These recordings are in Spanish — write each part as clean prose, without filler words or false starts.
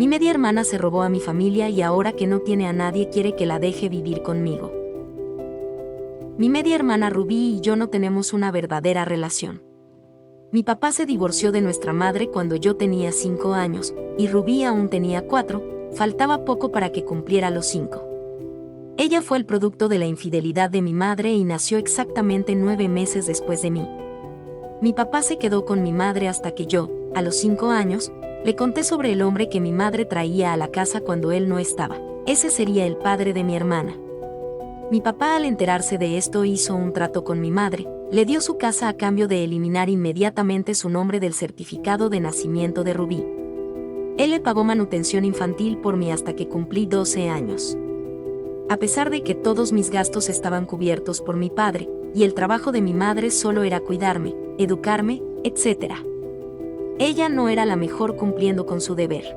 Mi media hermana se robó a mi familia y ahora que no tiene a nadie quiere que la deje vivir conmigo. Mi media hermana Rubí y yo no tenemos una verdadera relación. Mi papá se divorció de nuestra madre cuando yo tenía 5 años, y Rubí aún tenía 4, faltaba poco para que cumpliera los 5. Ella fue el producto de la infidelidad de mi madre y nació exactamente 9 meses después de mí. Mi papá se quedó con mi madre hasta que yo, a los 5 años, le conté sobre el hombre que mi madre traía a la casa cuando él no estaba. Ese sería el padre de mi hermana. Mi papá, al enterarse de esto, hizo un trato con mi madre, le dio su casa a cambio de eliminar inmediatamente su nombre del certificado de nacimiento de Rubí. Él le pagó manutención infantil por mí hasta que cumplí 12 años. A pesar de que todos mis gastos estaban cubiertos por mi padre, y el trabajo de mi madre solo era cuidarme, educarme, etc. Ella no era la mejor cumpliendo con su deber.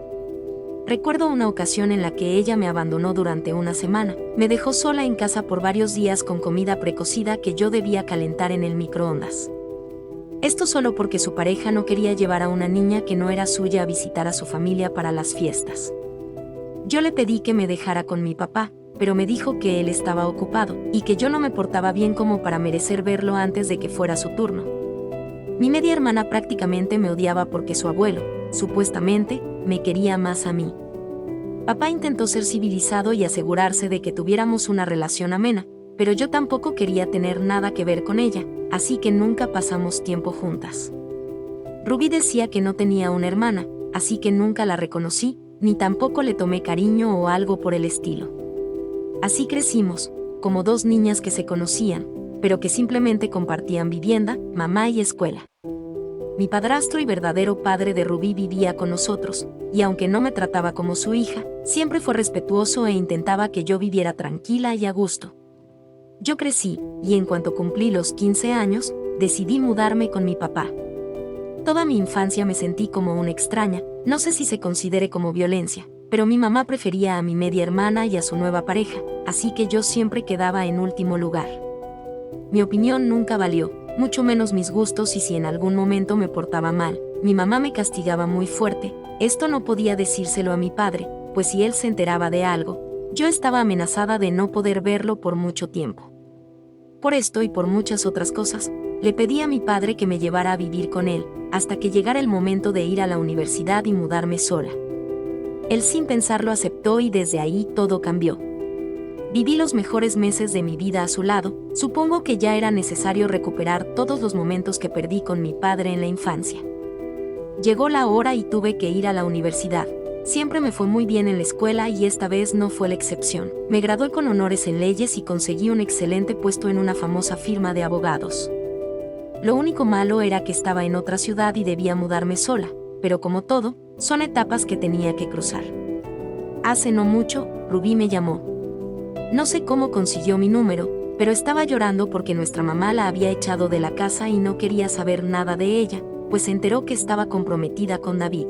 Recuerdo una ocasión en la que ella me abandonó durante una semana, me dejó sola en casa por varios días con comida precocida que yo debía calentar en el microondas. Esto solo porque su pareja no quería llevar a una niña que no era suya a visitar a su familia para las fiestas. Yo le pedí que me dejara con mi papá, pero me dijo que él estaba ocupado, y que yo no me portaba bien como para merecer verlo antes de que fuera su turno. Mi media hermana prácticamente me odiaba porque su abuelo, supuestamente, me quería más a mí. Papá intentó ser civilizado y asegurarse de que tuviéramos una relación amena, pero yo tampoco quería tener nada que ver con ella, así que nunca pasamos tiempo juntas. Rubí decía que no tenía una hermana, así que nunca la reconocí, ni tampoco le tomé cariño o algo por el estilo. Así crecimos, como dos niñas que se conocían, pero que simplemente compartían vivienda, mamá y escuela. Mi padrastro y verdadero padre de Rubí vivía con nosotros, y aunque no me trataba como su hija, siempre fue respetuoso e intentaba que yo viviera tranquila y a gusto. Yo crecí, y en cuanto cumplí los 15 años, decidí mudarme con mi papá. Toda mi infancia me sentí como una extraña, no sé si se considere como violencia, pero mi mamá prefería a mi media hermana y a su nueva pareja, así que yo siempre quedaba en último lugar. Mi opinión nunca valió, mucho menos mis gustos, y si en algún momento me portaba mal, mi mamá me castigaba muy fuerte. Esto no podía decírselo a mi padre, pues si él se enteraba de algo, yo estaba amenazada de no poder verlo por mucho tiempo. Por esto y por muchas otras cosas, le pedí a mi padre que me llevara a vivir con él, hasta que llegara el momento de ir a la universidad y mudarme sola. Él sin pensarlo aceptó y desde ahí todo cambió. Viví los mejores meses de mi vida a su lado, supongo que ya era necesario recuperar todos los momentos que perdí con mi padre en la infancia. Llegó la hora y tuve que ir a la universidad. Siempre me fue muy bien en la escuela y esta vez no fue la excepción. Me gradué con honores en leyes y conseguí un excelente puesto en una famosa firma de abogados. Lo único malo era que estaba en otra ciudad y debía mudarme sola, pero como todo, son etapas que tenía que cruzar. Hace no mucho, Rubí me llamó. No sé cómo consiguió mi número, pero estaba llorando porque nuestra mamá la había echado de la casa y no quería saber nada de ella, pues se enteró que estaba comprometida con David.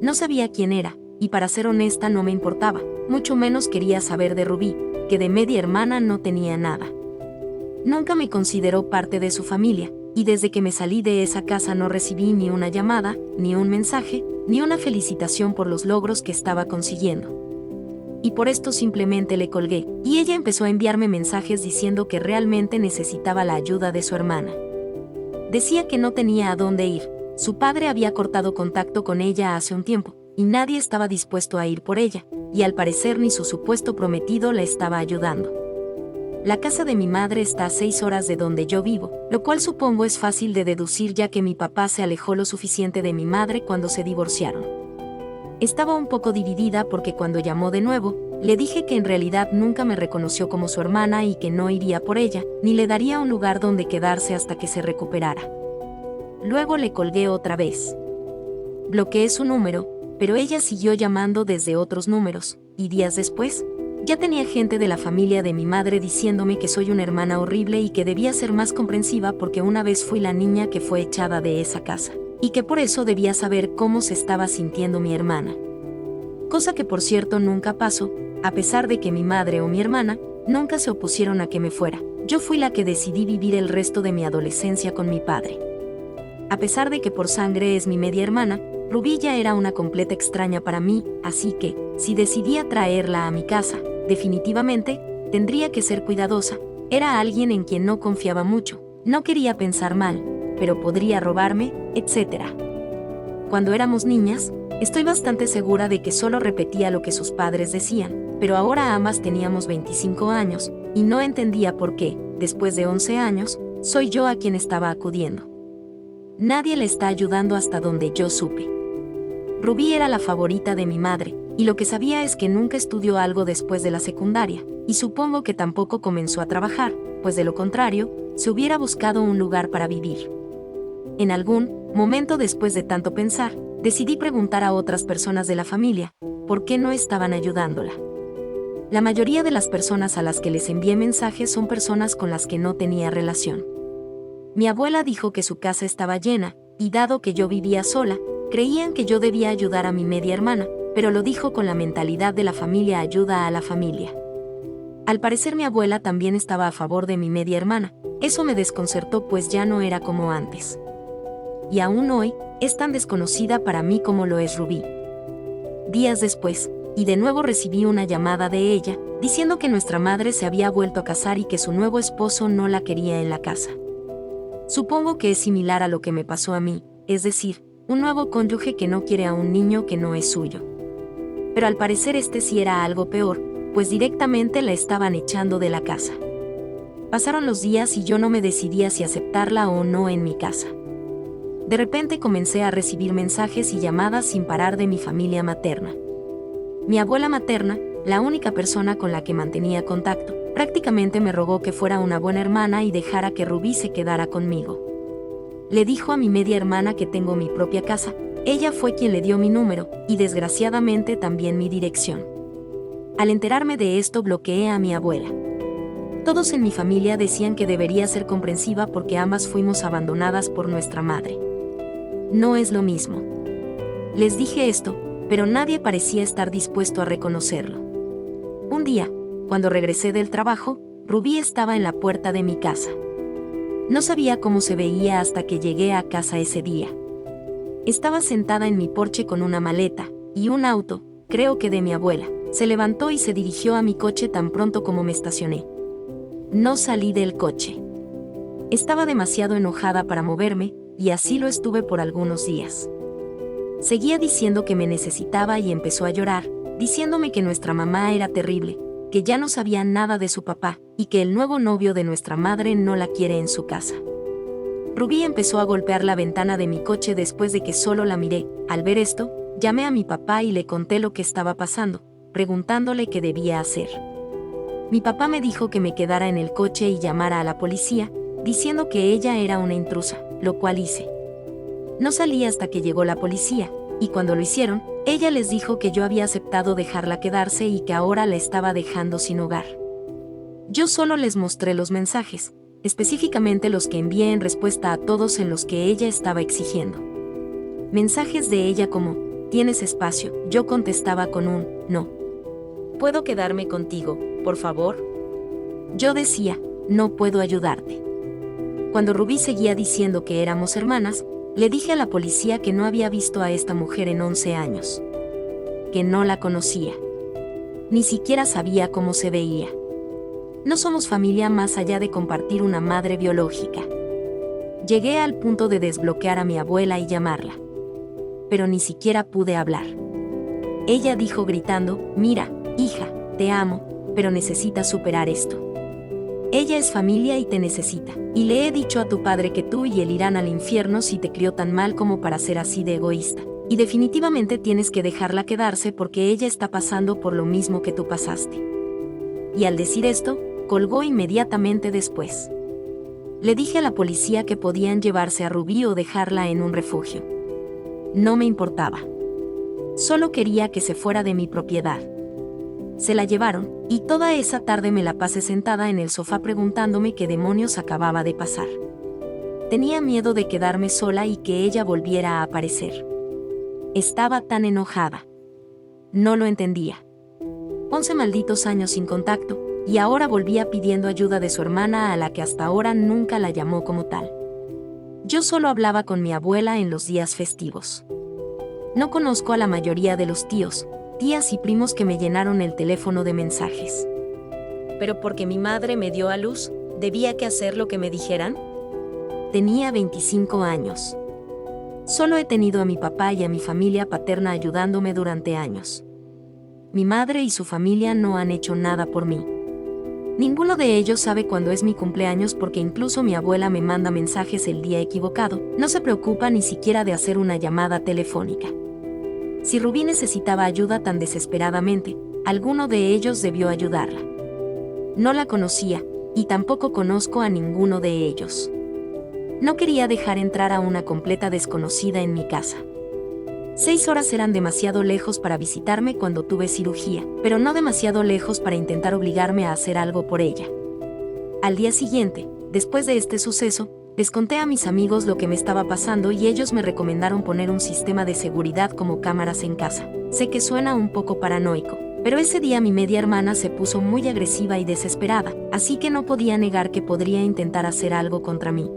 No sabía quién era, y para ser honesta no me importaba, mucho menos quería saber de Rubí, que de media hermana no tenía nada. Nunca me consideró parte de su familia, y desde que me salí de esa casa no recibí ni una llamada, ni un mensaje, ni una felicitación por los logros que estaba consiguiendo. Y por esto simplemente le colgué, y ella empezó a enviarme mensajes diciendo que realmente necesitaba la ayuda de su hermana. Decía que no tenía a dónde ir, su padre había cortado contacto con ella hace un tiempo, y nadie estaba dispuesto a ir por ella, y al parecer ni su supuesto prometido la estaba ayudando. La casa de mi madre está a 6 horas de donde yo vivo, lo cual supongo es fácil de deducir ya que mi papá se alejó lo suficiente de mi madre cuando se divorciaron. Estaba un poco dividida porque cuando llamó de nuevo, le dije que en realidad nunca me reconoció como su hermana y que no iría por ella, ni le daría un lugar donde quedarse hasta que se recuperara. Luego le colgué otra vez. Bloqueé su número, pero ella siguió llamando desde otros números, y días después, ya tenía gente de la familia de mi madre diciéndome que soy una hermana horrible y que debía ser más comprensiva porque una vez fui la niña que fue echada de esa casa, y que por eso debía saber cómo se estaba sintiendo mi hermana. Cosa que por cierto nunca pasó, a pesar de que mi madre o mi hermana nunca se opusieron a que me fuera. Yo fui la que decidí vivir el resto de mi adolescencia con mi padre. A pesar de que por sangre es mi media hermana, Rubí ya era una completa extraña para mí, así que, si decidía traerla a mi casa, definitivamente, tendría que ser cuidadosa. Era alguien en quien no confiaba mucho, no quería pensar mal, pero podría robarme, etc. Cuando éramos niñas, estoy bastante segura de que solo repetía lo que sus padres decían, pero ahora ambas teníamos 25 años, y no entendía por qué, después de 11 años, soy yo a quien estaba acudiendo. Nadie le está ayudando hasta donde yo supe. Rubí era la favorita de mi madre, y lo que sabía es que nunca estudió algo después de la secundaria, y supongo que tampoco comenzó a trabajar, pues de lo contrario, se hubiera buscado un lugar para vivir. En algún momento después de tanto pensar, decidí preguntar a otras personas de la familia, ¿por qué no estaban ayudándola? La mayoría de las personas a las que les envié mensajes son personas con las que no tenía relación. Mi abuela dijo que su casa estaba llena, y dado que yo vivía sola, creían que yo debía ayudar a mi media hermana, pero lo dijo con la mentalidad de la familia ayuda a la familia. Al parecer mi abuela también estaba a favor de mi media hermana. Eso me desconcertó pues ya no era como antes. Y aún hoy, es tan desconocida para mí como lo es Rubí. Días después, y de nuevo recibí una llamada de ella, diciendo que nuestra madre se había vuelto a casar y que su nuevo esposo no la quería en la casa. Supongo que es similar a lo que me pasó a mí, es decir, un nuevo cónyuge que no quiere a un niño que no es suyo. Pero al parecer este sí era algo peor, pues directamente la estaban echando de la casa. Pasaron los días y yo no me decidía si aceptarla o no en mi casa. De repente comencé a recibir mensajes y llamadas sin parar de mi familia materna. Mi abuela materna, la única persona con la que mantenía contacto, prácticamente me rogó que fuera una buena hermana y dejara que Rubí se quedara conmigo. Le dijo a mi media hermana que tengo mi propia casa, ella fue quien le dio mi número, y desgraciadamente también mi dirección. Al enterarme de esto bloqueé a mi abuela. Todos en mi familia decían que debería ser comprensiva porque ambas fuimos abandonadas por nuestra madre. No es lo mismo. Les dije esto, pero nadie parecía estar dispuesto a reconocerlo. Un día, cuando regresé del trabajo, Rubí estaba en la puerta de mi casa. No sabía cómo se veía hasta que llegué a casa ese día. Estaba sentada en mi porche con una maleta, y un auto, creo que de mi abuela, se levantó y se dirigió a mi coche tan pronto como me estacioné. No salí del coche. Estaba demasiado enojada para moverme, y así lo estuve por algunos días. Seguía diciendo que me necesitaba y empezó a llorar, diciéndome que nuestra mamá era terrible, que ya no sabía nada de su papá, y que el nuevo novio de nuestra madre no la quiere en su casa. Rubí empezó a golpear la ventana de mi coche después de que solo la miré. Al ver esto, llamé a mi papá y le conté lo que estaba pasando, preguntándole qué debía hacer. Mi papá me dijo que me quedara en el coche y llamara a la policía, diciendo que ella era una intrusa, lo cual hice. No salí hasta que llegó la policía, y cuando lo hicieron, ella les dijo que yo había aceptado dejarla quedarse y que ahora la estaba dejando sin hogar. Yo solo les mostré los mensajes, específicamente los que envié en respuesta a todos en los que ella estaba exigiendo. Mensajes de ella como, ¿tienes espacio? Yo contestaba con un, no. ¿Puedo quedarme contigo, por favor? Yo decía, no puedo ayudarte. Cuando Rubí seguía diciendo que éramos hermanas, le dije a la policía que no había visto a esta mujer en 11 años. Que no la conocía. Ni siquiera sabía cómo se veía. No somos familia más allá de compartir una madre biológica. Llegué al punto de desbloquear a mi abuela y llamarla. Pero ni siquiera pude hablar. Ella dijo gritando, mira, hija, te amo, pero necesitas superar esto. Ella es familia y te necesita, y le he dicho a tu padre que tú y él irán al infierno si te crió tan mal como para ser así de egoísta, y definitivamente tienes que dejarla quedarse porque ella está pasando por lo mismo que tú pasaste. Y al decir esto, colgó inmediatamente después. Le dije a la policía que podían llevarse a Rubí o dejarla en un refugio. No me importaba. Solo quería que se fuera de mi propiedad. Se la llevaron, y toda esa tarde me la pasé sentada en el sofá preguntándome qué demonios acababa de pasar. Tenía miedo de quedarme sola y que ella volviera a aparecer. Estaba tan enojada. No lo entendía. 11 malditos años sin contacto, y ahora volvía pidiendo ayuda de su hermana a la que hasta ahora nunca la llamó como tal. Yo solo hablaba con mi abuela en los días festivos. No conozco a la mayoría de los tíos, tías y primos que me llenaron el teléfono de mensajes. Pero porque mi madre me dio a luz, ¿debía que hacer lo que me dijeran? Tenía 25 años. Solo he tenido a mi papá y a mi familia paterna ayudándome durante años. Mi madre y su familia no han hecho nada por mí. Ninguno de ellos sabe cuándo es mi cumpleaños porque incluso mi abuela me manda mensajes el día equivocado. No se preocupa ni siquiera de hacer una llamada telefónica. Si Rubí necesitaba ayuda tan desesperadamente, alguno de ellos debió ayudarla. No la conocía, y tampoco conozco a ninguno de ellos. No quería dejar entrar a una completa desconocida en mi casa. 6 horas eran demasiado lejos para visitarme cuando tuve cirugía, pero no demasiado lejos para intentar obligarme a hacer algo por ella. Al día siguiente, después de este suceso, les conté a mis amigos lo que me estaba pasando y ellos me recomendaron poner un sistema de seguridad como cámaras en casa. Sé que suena un poco paranoico, pero ese día mi media hermana se puso muy agresiva y desesperada, así que no podía negar que podría intentar hacer algo contra mí.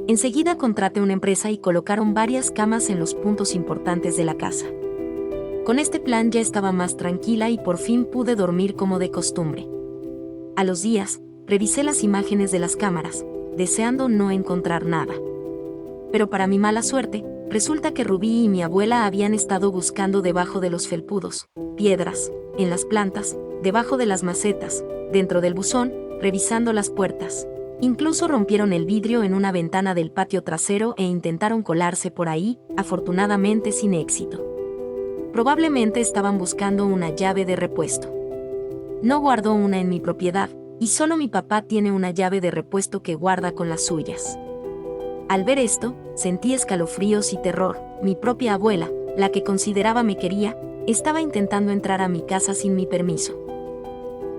Enseguida contraté una empresa y colocaron varias camas en los puntos importantes de la casa. Con este plan ya estaba más tranquila y por fin pude dormir como de costumbre. A los días, revisé las imágenes de las cámaras, deseando no encontrar nada. Pero para mi mala suerte, resulta que Rubí y mi abuela habían estado buscando debajo de los felpudos, piedras, en las plantas, debajo de las macetas, dentro del buzón, revisando las puertas. Incluso rompieron el vidrio en una ventana del patio trasero e intentaron colarse por ahí, afortunadamente sin éxito. Probablemente estaban buscando una llave de repuesto. No guardó una en mi propiedad, y solo mi papá tiene una llave de repuesto que guarda con las suyas. Al ver esto, sentí escalofríos y terror. Mi propia abuela, la que consideraba me quería, estaba intentando entrar a mi casa sin mi permiso.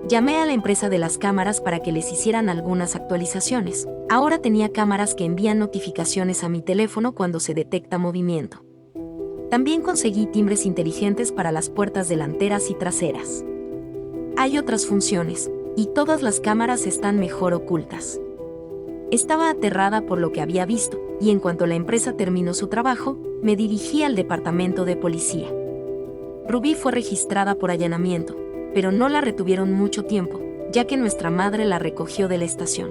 Llamé a la empresa de las cámaras para que les hicieran algunas actualizaciones. Ahora tenía cámaras que envían notificaciones a mi teléfono cuando se detecta movimiento. También conseguí timbres inteligentes para las puertas delanteras y traseras. Hay otras funciones, y todas las cámaras están mejor ocultas. Estaba aterrada por lo que había visto, y en cuanto la empresa terminó su trabajo, me dirigí al departamento de policía. Rubí fue registrada por allanamiento, pero no la retuvieron mucho tiempo, ya que nuestra madre la recogió de la estación.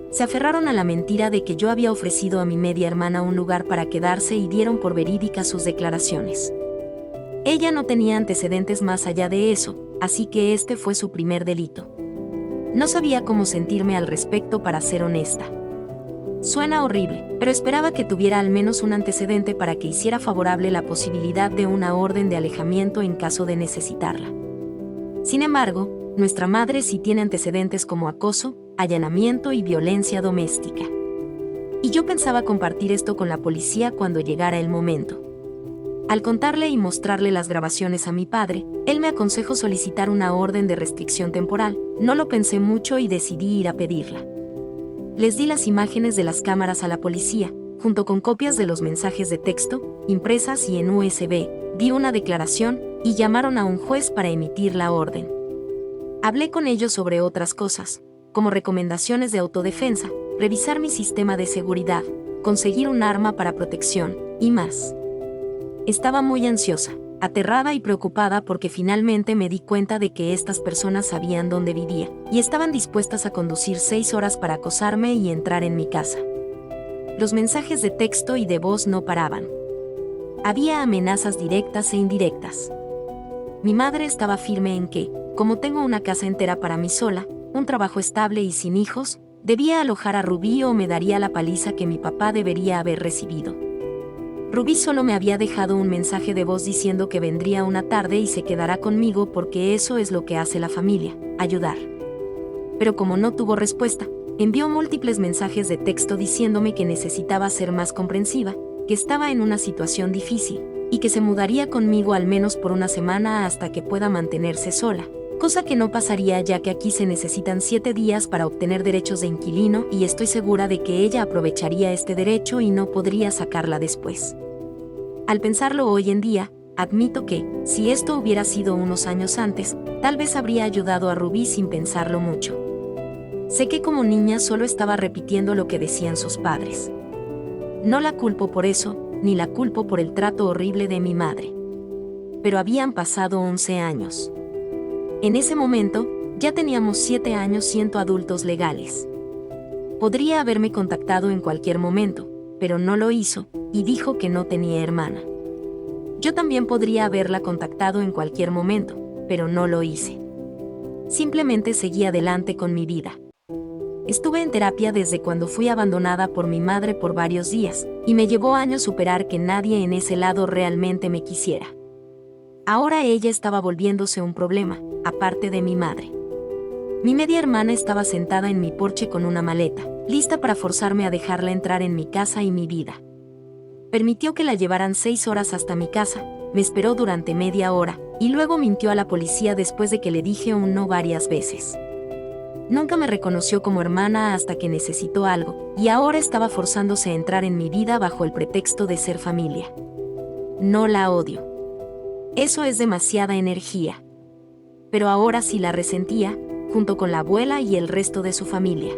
Se aferraron a la mentira de que yo había ofrecido a mi media hermana un lugar para quedarse y dieron por verídicas sus declaraciones. Ella no tenía antecedentes más allá de eso, así que este fue su primer delito. No sabía cómo sentirme al respecto, para ser honesta. Suena horrible, pero esperaba que tuviera al menos un antecedente para que hiciera favorable la posibilidad de una orden de alejamiento en caso de necesitarla. Sin embargo, nuestra madre sí tiene antecedentes como acoso, allanamiento y violencia doméstica. Y yo pensaba compartir esto con la policía cuando llegara el momento. Al contarle y mostrarle las grabaciones a mi padre, él me aconsejó solicitar una orden de restricción temporal. No lo pensé mucho y decidí ir a pedirla. Les di las imágenes de las cámaras a la policía, junto con copias de los mensajes de texto, impresas y en USB, di una declaración, y llamaron a un juez para emitir la orden. Hablé con ellos sobre otras cosas, como recomendaciones de autodefensa, revisar mi sistema de seguridad, conseguir un arma para protección, y más. Estaba muy ansiosa, aterrada y preocupada porque finalmente me di cuenta de que estas personas sabían dónde vivía, y estaban dispuestas a conducir 6 horas para acosarme y entrar en mi casa. Los mensajes de texto y de voz no paraban. Había amenazas directas e indirectas. Mi madre estaba firme en que, como tengo una casa entera para mí sola, un trabajo estable y sin hijos, debía alojar a Rubí o me daría la paliza que mi papá debería haber recibido. Rubí solo me había dejado un mensaje de voz diciendo que vendría una tarde y se quedará conmigo porque eso es lo que hace la familia, ayudar. Pero como no tuvo respuesta, envió múltiples mensajes de texto diciéndome que necesitaba ser más comprensiva, que estaba en una situación difícil, y que se mudaría conmigo al menos por una semana hasta que pueda mantenerse sola, cosa que no pasaría ya que aquí se necesitan 7 días para obtener derechos de inquilino y estoy segura de que ella aprovecharía este derecho y no podría sacarla después. Al pensarlo hoy en día, admito que, si esto hubiera sido unos años antes, tal vez habría ayudado a Rubí sin pensarlo mucho. Sé que como niña solo estaba repitiendo lo que decían sus padres. No la culpo por eso, ni la culpo por el trato horrible de mi madre. Pero habían pasado 11 años. En ese momento, ya teníamos 7 años siendo adultos legales. Podría haberme contactado en cualquier momento, pero no lo hizo, y dijo que no tenía hermana. Yo también podría haberla contactado en cualquier momento, pero no lo hice. Simplemente seguí adelante con mi vida. Estuve en terapia desde cuando fui abandonada por mi madre por varios días, y me llevó años superar que nadie en ese lado realmente me quisiera. Ahora ella estaba volviéndose un problema, aparte de mi madre. Mi media hermana estaba sentada en mi porche con una maleta, lista para forzarme a dejarla entrar en mi casa y mi vida. Permitió que la llevaran 6 horas hasta mi casa, me esperó durante media hora, y luego mintió a la policía después de que le dije un no varias veces. Nunca me reconoció como hermana hasta que necesitó algo, y ahora estaba forzándose a entrar en mi vida bajo el pretexto de ser familia. No la odio. Eso es demasiada energía. Pero ahora sí la resentía, junto con la abuela y el resto de su familia.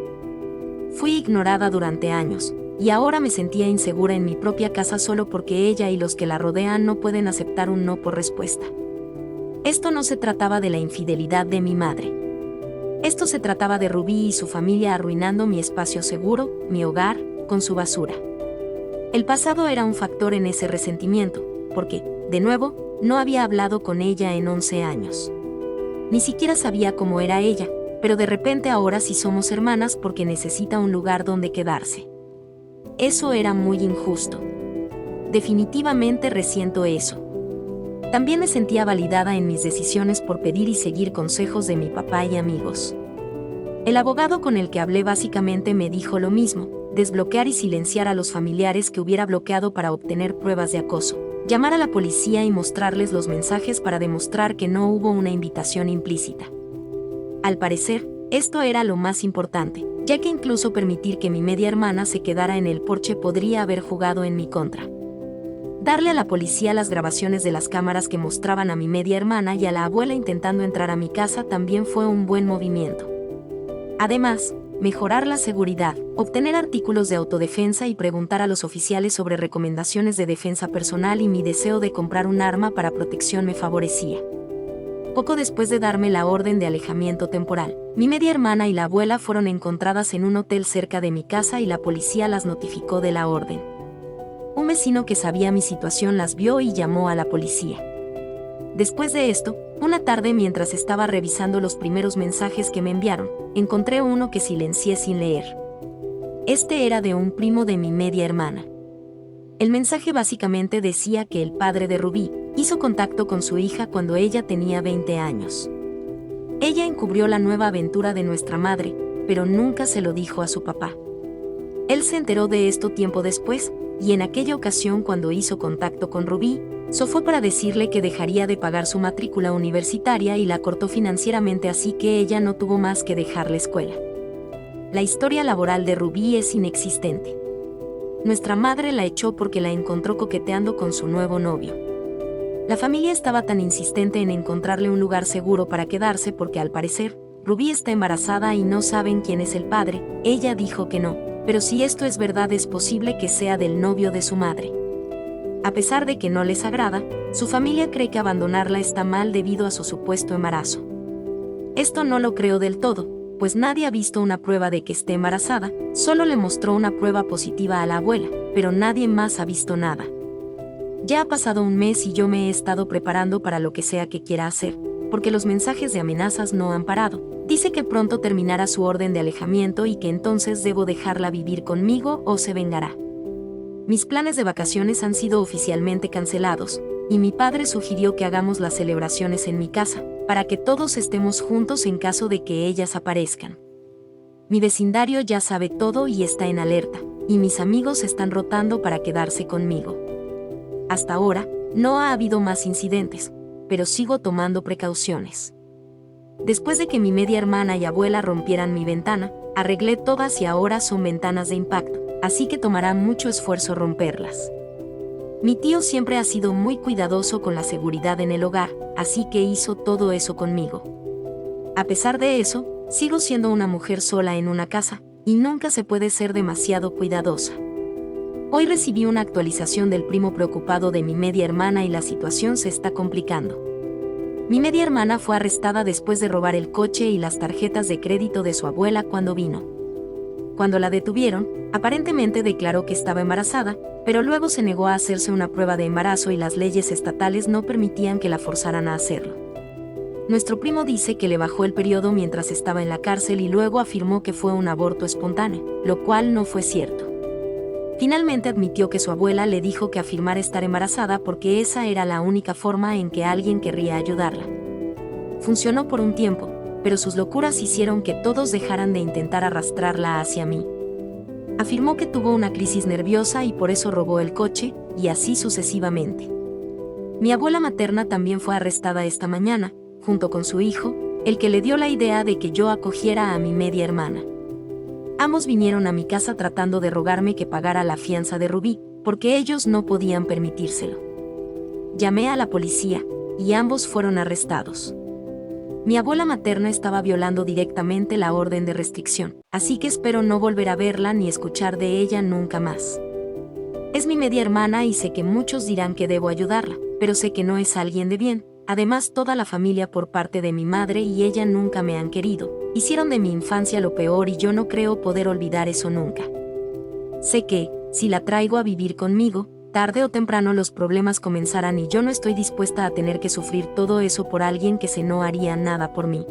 Fui ignorada durante años, y ahora me sentía insegura en mi propia casa solo porque ella y los que la rodean no pueden aceptar un no por respuesta. Esto no se trataba de la infidelidad de mi madre. Esto se trataba de Rubí y su familia arruinando mi espacio seguro, mi hogar, con su basura. El pasado era un factor en ese resentimiento, porque, de nuevo, no había hablado con ella en 11 años. Ni siquiera sabía cómo era ella, pero de repente ahora sí somos hermanas porque necesita un lugar donde quedarse. Eso era muy injusto. Definitivamente resiento eso. También me sentía validada en mis decisiones por pedir y seguir consejos de mi papá y amigos. El abogado con el que hablé básicamente me dijo lo mismo: desbloquear y silenciar a los familiares que hubiera bloqueado para obtener pruebas de acoso, llamar a la policía y mostrarles los mensajes para demostrar que no hubo una invitación implícita. Al parecer, esto era lo más importante, ya que incluso permitir que mi media hermana se quedara en el porche podría haber jugado en mi contra. Darle a la policía las grabaciones de las cámaras que mostraban a mi media hermana y a la abuela intentando entrar a mi casa también fue un buen movimiento. Además, mejorar la seguridad, obtener artículos de autodefensa y preguntar a los oficiales sobre recomendaciones de defensa personal y mi deseo de comprar un arma para protección me favorecía. Poco después de darme la orden de alejamiento temporal, mi media hermana y la abuela fueron encontradas en un hotel cerca de mi casa y la policía las notificó de la orden. Un vecino que sabía mi situación las vio y llamó a la policía. Después de esto, una tarde mientras estaba revisando los primeros mensajes que me enviaron, encontré uno que silencié sin leer. Este era de un primo de mi media hermana. El mensaje básicamente decía que el padre de Rubí hizo contacto con su hija cuando ella tenía 20 años. Ella encubrió la nueva aventura de nuestra madre, pero nunca se lo dijo a su papá. Él se enteró de esto tiempo después, y en aquella ocasión cuando hizo contacto con Rubí, fue para decirle que dejaría de pagar su matrícula universitaria y la cortó financieramente, así que ella no tuvo más que dejar la escuela. La historia laboral de Rubí es inexistente. Nuestra madre la echó porque la encontró coqueteando con su nuevo novio. La familia estaba tan insistente en encontrarle un lugar seguro para quedarse porque al parecer, Rubí está embarazada y no saben quién es el padre. Ella dijo que no, pero si esto es verdad es posible que sea del novio de su madre. A pesar de que no les agrada, su familia cree que abandonarla está mal debido a su supuesto embarazo. Esto no lo creo del todo, pues nadie ha visto una prueba de que esté embarazada, solo le mostró una prueba positiva a la abuela, pero nadie más ha visto nada. Ya ha pasado un mes y yo me he estado preparando para lo que sea que quiera hacer, porque los mensajes de amenazas no han parado. Dice que pronto terminará su orden de alejamiento y que entonces debo dejarla vivir conmigo o se vengará. Mis planes de vacaciones han sido oficialmente cancelados, y mi padre sugirió que hagamos las celebraciones en mi casa, para que todos estemos juntos en caso de que ellas aparezcan. Mi vecindario ya sabe todo y está en alerta, y mis amigos están rotando para quedarse conmigo. Hasta ahora, no ha habido más incidentes, pero sigo tomando precauciones. Después de que mi media hermana y abuela rompieran mi ventana, arreglé todas y ahora son ventanas de impacto, así que tomará mucho esfuerzo romperlas. Mi tío siempre ha sido muy cuidadoso con la seguridad en el hogar, así que hizo todo eso conmigo. A pesar de eso, sigo siendo una mujer sola en una casa, y nunca se puede ser demasiado cuidadosa. Hoy recibí una actualización del primo preocupado de mi media hermana y la situación se está complicando. Mi media hermana fue arrestada después de robar el coche y las tarjetas de crédito de su abuela cuando vino. Cuando la detuvieron, aparentemente declaró que estaba embarazada, pero luego se negó a hacerse una prueba de embarazo y las leyes estatales no permitían que la forzaran a hacerlo. Nuestro primo dice que le bajó el periodo mientras estaba en la cárcel y luego afirmó que fue un aborto espontáneo, lo cual no fue cierto. Finalmente admitió que su abuela le dijo que afirmara estar embarazada porque esa era la única forma en que alguien querría ayudarla. Funcionó por un tiempo, pero sus locuras hicieron que todos dejaran de intentar arrastrarla hacia mí. Afirmó que tuvo una crisis nerviosa y por eso robó el coche, y así sucesivamente. Mi abuela materna también fue arrestada esta mañana, junto con su hijo, el que le dio la idea de que yo acogiera a mi media hermana. Ambos vinieron a mi casa tratando de rogarme que pagara la fianza de Rubí, porque ellos no podían permitírselo. Llamé a la policía, y ambos fueron arrestados. Mi abuela materna estaba violando directamente la orden de restricción, así que espero no volver a verla ni escuchar de ella nunca más. Es mi media hermana y sé que muchos dirán que debo ayudarla, pero sé que no es alguien de bien. Además, toda la familia por parte de mi madre y ella nunca me han querido. Hicieron de mi infancia lo peor y yo no creo poder olvidar eso nunca. Sé que, si la traigo a vivir conmigo, tarde o temprano los problemas comenzarán y yo no estoy dispuesta a tener que sufrir todo eso por alguien que no haría nada por mí.